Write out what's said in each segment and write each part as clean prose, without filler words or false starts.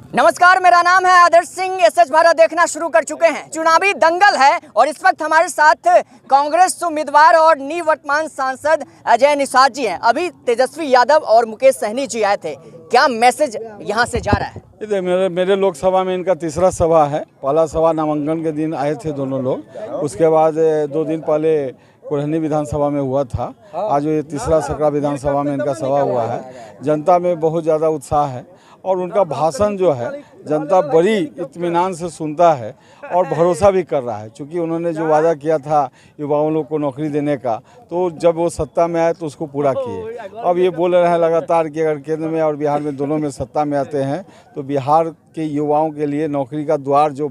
नमस्कार, मेरा नाम है आदर्श सिंह। एसएच भारत देखना शुरू कर चुके हैं। चुनावी दंगल है और इस वक्त हमारे साथ कांग्रेस उम्मीदवार और निवर्तमान सांसद अजय निषाद जी हैं। अभी तेजस्वी यादव और मुकेश सहनी जी आए थे। क्या मैसेज यहां से जा रहा है? मेरे लोकसभा में इनका तीसरा सभा है। पहला सभा नामांकन के दिन आए थे दोनों लोग, उसके बाद 2 दिन पहले कुरहनी विधानसभा में हुआ था। आज ये तीसरा सकरा विधानसभा में इनका सभा हुआ है। जनता में बहुत ज़्यादा उत्साह है और उनका भाषण जो है जनता बड़ी इत्मीनान से सुनता है और भरोसा भी कर रहा है, क्योंकि उन्होंने जो वादा किया था युवाओं लोग को नौकरी देने का, तो जब वो सत्ता में आए तो उसको पूरा किए। अब ये बोल रहे हैं लगातार कि अगर केंद्र में और बिहार में दोनों में सत्ता में आते हैं तो बिहार के युवाओं के लिए नौकरी का द्वार जो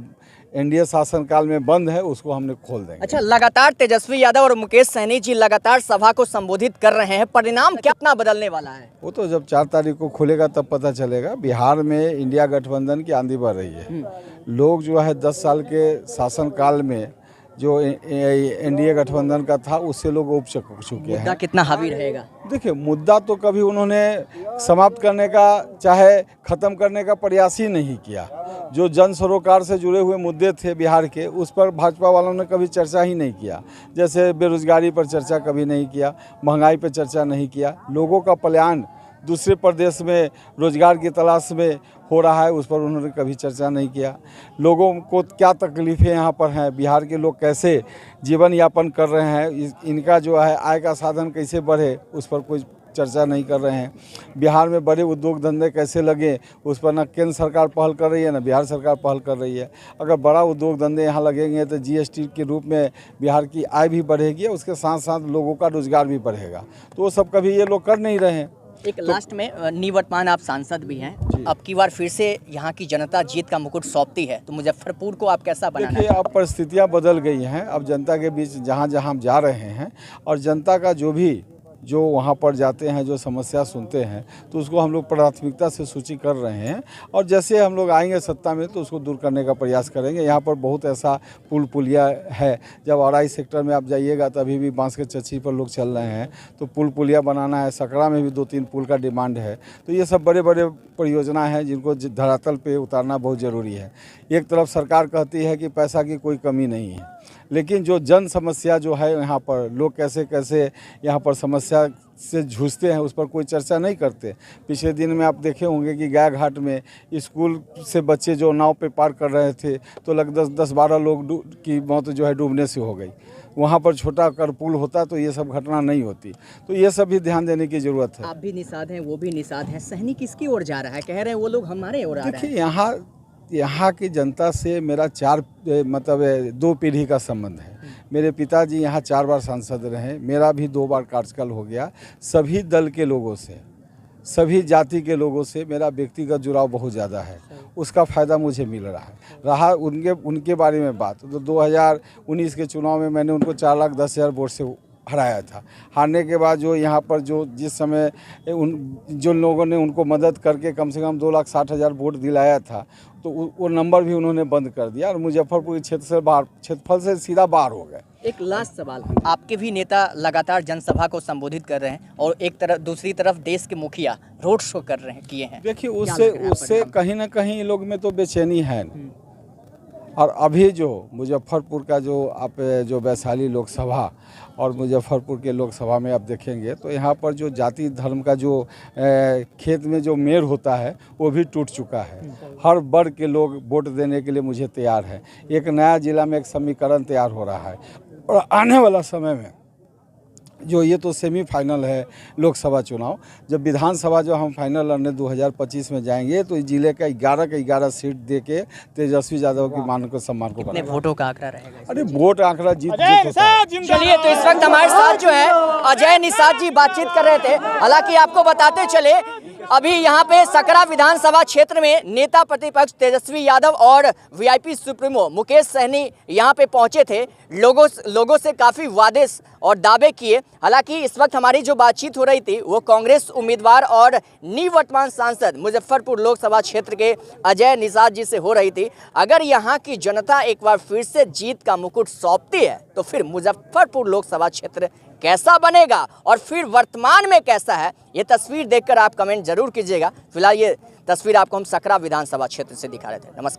एनडीए शासनकाल में बंद है उसको हमने खोल देंगे। अच्छा, लगातार तेजस्वी यादव और मुकेश सहनी जी लगातार सभा को संबोधित कर रहे हैं। परिणाम कितना बदलने वाला है? वो तो जब 4 तारीख को खुलेगा तब पता चलेगा। बिहार में इंडिया गठबंधन की आंधी बढ़ रही है। लोग जो है 10 साल के शासनकाल में जो एनडीए गठबंधन का था उससे लोग उब चुके हैं। मुद्दा कितना हावी रहेगा? देखिए, मुद्दा तो कभी उन्होंने समाप्त करने का चाहे ख़त्म करने का प्रयास ही नहीं किया। जो जन सरोकार से जुड़े हुए मुद्दे थे बिहार के, उस पर भाजपा वालों ने कभी चर्चा ही नहीं किया। जैसे बेरोजगारी पर चर्चा कभी नहीं किया, महंगाई पर चर्चा नहीं किया, लोगों का पलायन दूसरे प्रदेश में रोजगार की तलाश में हो रहा है उस पर उन्होंने कभी चर्चा नहीं किया। लोगों को क्या तकलीफ़ें यहाँ पर हैं, बिहार के लोग कैसे जीवन यापन कर रहे हैं, इनका जो है आय का साधन कैसे बढ़े, उस पर कोई चर्चा नहीं कर रहे हैं। बिहार में बड़े उद्योग धंधे कैसे लगे, उस पर न केंद्र सरकार पहल कर रही है न बिहार सरकार पहल कर रही है। अगर बड़ा उद्योग धंधे यहाँ लगेंगे तो जीएसटी के रूप में बिहार की आय भी बढ़ेगी, उसके साथ साथ लोगों का रोजगार भी बढ़ेगा। तो वो सब कभी ये लोग कर नहीं रहे हैं। एक लास्ट में, निवर्तमान आप सांसद भी हैं, अब की बार फिर से यहाँ की जनता जीत का मुकुट सौंपती है, तो मुजफ्फरपुर को आप कैसा बनाना? देखिए, अब परिस्थितियाँ बदल गई हैं। अब जनता के बीच जहाँ जहाँ हम जा रहे हैं और जनता का जो वहाँ पर जाते हैं, जो समस्या सुनते हैं, तो उसको हम लोग प्राथमिकता से सूची कर रहे हैं और जैसे हम लोग आएंगे सत्ता में तो उसको दूर करने का प्रयास करेंगे। यहाँ पर बहुत ऐसा पुलिया है, जब औराई सेक्टर में आप जाइएगा तो अभी भी बांस के चच्ची पर लोग चल रहे हैं, तो पुलिया बनाना है। सकरा में भी 2-3 पुल का डिमांड है। तो ये सब बड़े बड़े परियोजना हैं जिनको धरातल पे उतारना बहुत ज़रूरी है। एक तरफ सरकार कहती है कि पैसा की कोई कमी नहीं है, लेकिन जो जन समस्या जो है यहाँ पर, लोग कैसे कैसे यहाँ पर समस्या से जूझते हैं उस पर कोई चर्चा नहीं करते। पिछले दिन में आप देखे होंगे कि गाय घाट में स्कूल से बच्चे जो नाव पे पार कर रहे थे तो लगभग 10-12 लोग की मौत जो है डूबने से हो गई। वहाँ पर छोटा कर पुल होता तो ये सब घटना नहीं होती। तो ये सब भी ध्यान देने की ज़रूरत है। आप भी निषाद हैं, वो भी निषाद हैं। सहनी किसकी ओर जा रहा है? कह रहे हैं वो लोग हमारे ओर आ रहे हैं। देखिए, यहाँ की जनता से मेरा 2 पीढ़ी का संबंध है। मेरे पिताजी यहाँ 4 बार सांसद रहे, मेरा भी 2 बार कार्यकाल हो गया। सभी दल के लोगों से, सभी जाति के लोगों से मेरा व्यक्तिगत जुड़ाव बहुत ज़्यादा है। उसका फ़ायदा मुझे मिल रहा है। उनके बारे में बात तो 2019 के चुनाव में मैंने उनको 4,10,000 वोट से हराया था। हारने के बाद जो यहाँ पर जिस समय जो लोगों ने उनको मदद करके कम से कम 2,60,000 वोट दिलाया था, तो वो नंबर भी उन्होंने बंद कर दिया और मुजफ्फरपुर क्षेत्रफल से सीधा बाहर हो गए। एक लास्ट सवाल, आपके भी नेता लगातार जनसभा को संबोधित कर रहे हैं और दूसरी तरफ देश के मुखिया रोड शो किए हैं। देखिए, उससे कहीं ना कहीं लोग में तो बेचैनी है। और अभी जो मुजफ्फरपुर का जो वैशाली लोकसभा और मुजफ्फरपुर के लोकसभा में आप देखेंगे तो यहाँ पर जो जाति धर्म का जो खेत में जो मेड़ होता है वो भी टूट चुका है। हर वर्ग के लोग वोट देने के लिए मुझे तैयार है। एक नया जिला में एक समीकरण तैयार हो रहा है और आने वाला समय में जो ये तो सेमीफाइनल है लोकसभा चुनाव, जब विधानसभा जो हम फाइनल लड़ने 2025 में जाएंगे तो इस जिले का 11 के 11 सीट दे के तेजस्वी यादव की मान को सम्मान को कितने वोटों का आंकड़ा रहेगा? अरे वोट आंकड़ा जीत चलिए, तो इस वक्त हमारे साथ जो है अजय निषाद जी बातचीत कर रहे थे। हालांकि आपको बताते चले, अभी यहाँ पे सकरा विधानसभा क्षेत्र में नेता प्रतिपक्ष तेजस्वी यादव और वीआईपी सुप्रीमो मुकेश सहनी यहाँ पे पहुंचे थे। लोगों से काफ़ी वादे और दावे किए। हालांकि इस वक्त हमारी जो बातचीत हो रही थी वो कांग्रेस उम्मीदवार और निवर्तमान सांसद मुजफ्फरपुर लोकसभा क्षेत्र के अजय निषाद जी से हो रही थी। अगर यहाँ की जनता एक बार फिर से जीत का मुकुट सौंपती है तो फिर मुजफ्फरपुर लोकसभा क्षेत्र कैसा बनेगा और फिर वर्तमान में कैसा है, ये तस्वीर देखकर आप कमेंट जरूर कीजिएगा। फिलहाल ये तस्वीर आपको हम सकरा विधानसभा क्षेत्र से दिखा रहे थे। नमस्कार।